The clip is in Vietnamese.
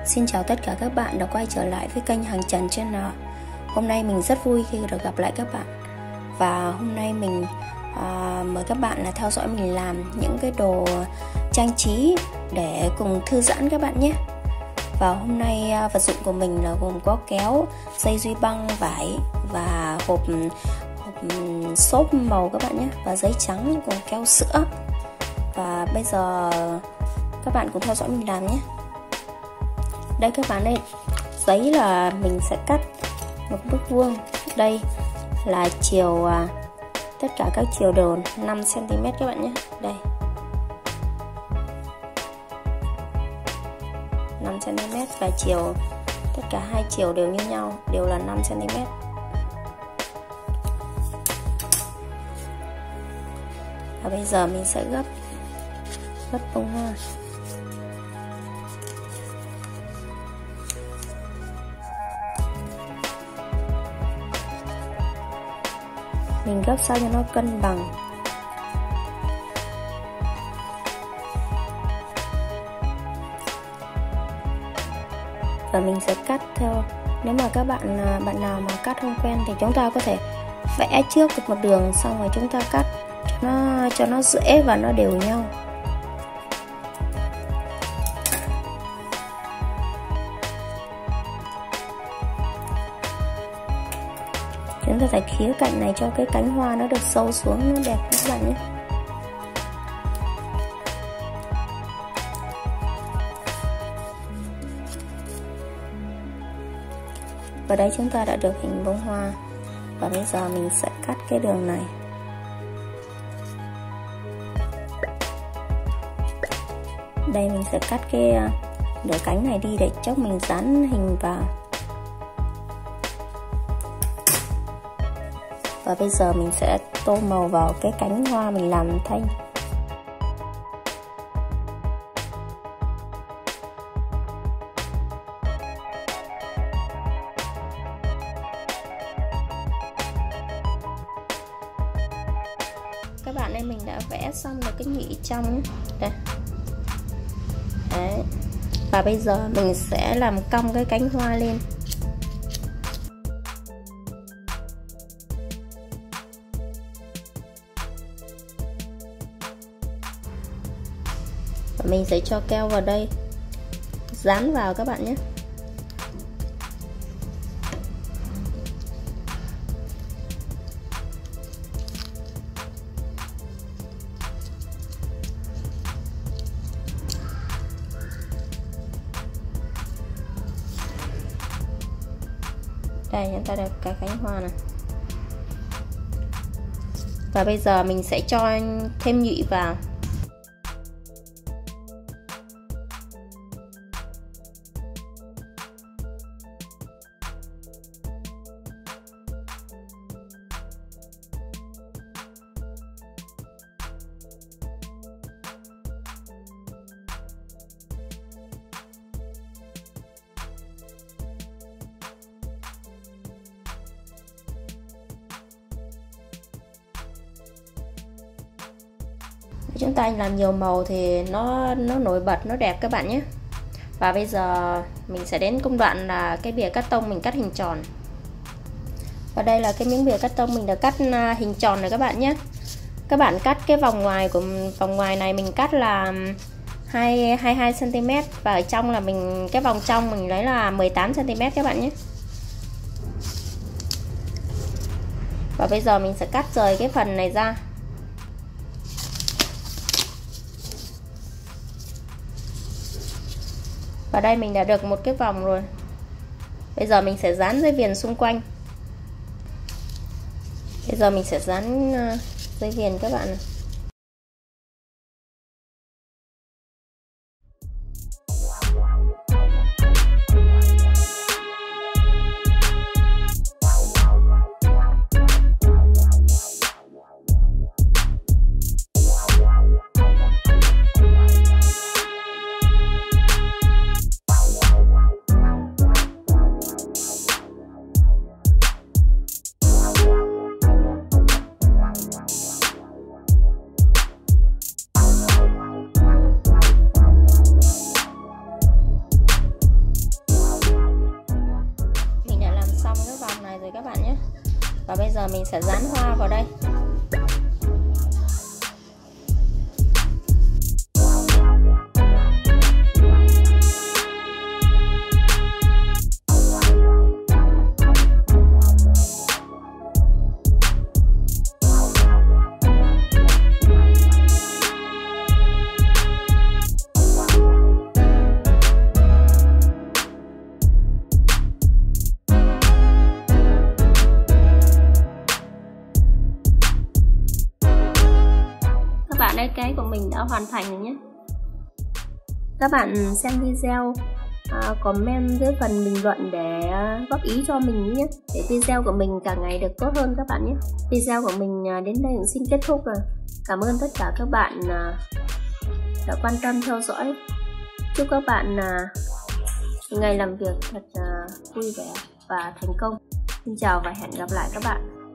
Xin chào tất cả các bạn đã quay trở lại với kênh Hàng Trần Channel. Hôm nay mình rất vui khi được gặp lại các bạn. Và hôm nay mình mời các bạn là theo dõi mình làm những cái đồ trang trí để cùng thư giãn các bạn nhé. Và hôm nay vật dụng của mình là gồm có kéo, dây duy băng, vải và hộp xốp màu các bạn nhé, và giấy trắng cùng keo sữa. Và bây giờ các bạn cùng theo dõi mình làm nhé. Đây các bạn ơi, giấy là mình sẽ cắt một bức vuông. Đây là chiều, tất cả các chiều đều 5 cm các bạn nhé. Đây 5 cm và chiều, tất cả hai chiều đều như nhau, đều là 5 cm. Và bây giờ mình sẽ gấp bông hoa. Mình gấp sao cho nó cân bằng. Và mình sẽ cắt theo, nếu mà các bạn nào mà cắt không quen thì chúng ta có thể vẽ trước được một đường, xong rồi chúng ta cắt cho nó dễ và nó đều nhau. Chúng ta phải khía cạnh này cho cái cánh hoa nó được sâu xuống, nó đẹp các bạn nhé. Và đấy, chúng ta đã được hình bông hoa. Và bây giờ mình sẽ cắt cái đường này. Đây mình sẽ cắt cái nửa cánh này đi để chốc mình dán hình vào. Và bây giờ mình sẽ tô màu vào cái cánh hoa mình làm thanh. Các bạn ơi, mình đã vẽ xong được cái nhụy trong đây. Đấy. Và bây giờ mình sẽ làm cong cái cánh hoa lên. Và mình sẽ cho keo vào đây, dán vào các bạn nhé. Đây, chúng ta được cái cánh hoa này. Và bây giờ mình sẽ cho thêm nhụy vào. Chúng ta làm nhiều màu thì nó nổi bật, nó đẹp các bạn nhé. Và bây giờ mình sẽ đến công đoạn là cái bìa cắt tông mình cắt hình tròn. Và đây là cái miếng bìa cắt tông mình đã cắt hình tròn này các bạn nhé. Các bạn cắt cái vòng ngoài này mình cắt là 22 cm, và ở trong là cái vòng trong mình lấy là 18 cm các bạn nhé. Và bây giờ mình sẽ cắt rời cái phần này ra. Và đây mình đã được một cái vòng rồi. Bây giờ mình sẽ dán dây viền xung quanh. Bây giờ mình sẽ dán dây viền các bạn. sẽ dán hoa vào đây. Các bạn ơi, cái của mình đã hoàn thành rồi nhé. Các bạn xem video, comment dưới phần bình luận để góp ý cho mình nhé, để video của mình càng ngày được tốt hơn các bạn nhé. Video của mình đến đây cũng xin kết thúc rồi. Cảm ơn tất cả các bạn đã quan tâm theo dõi. Chúc các bạn ngày làm việc thật vui vẻ và thành công. Xin chào và hẹn gặp lại các bạn.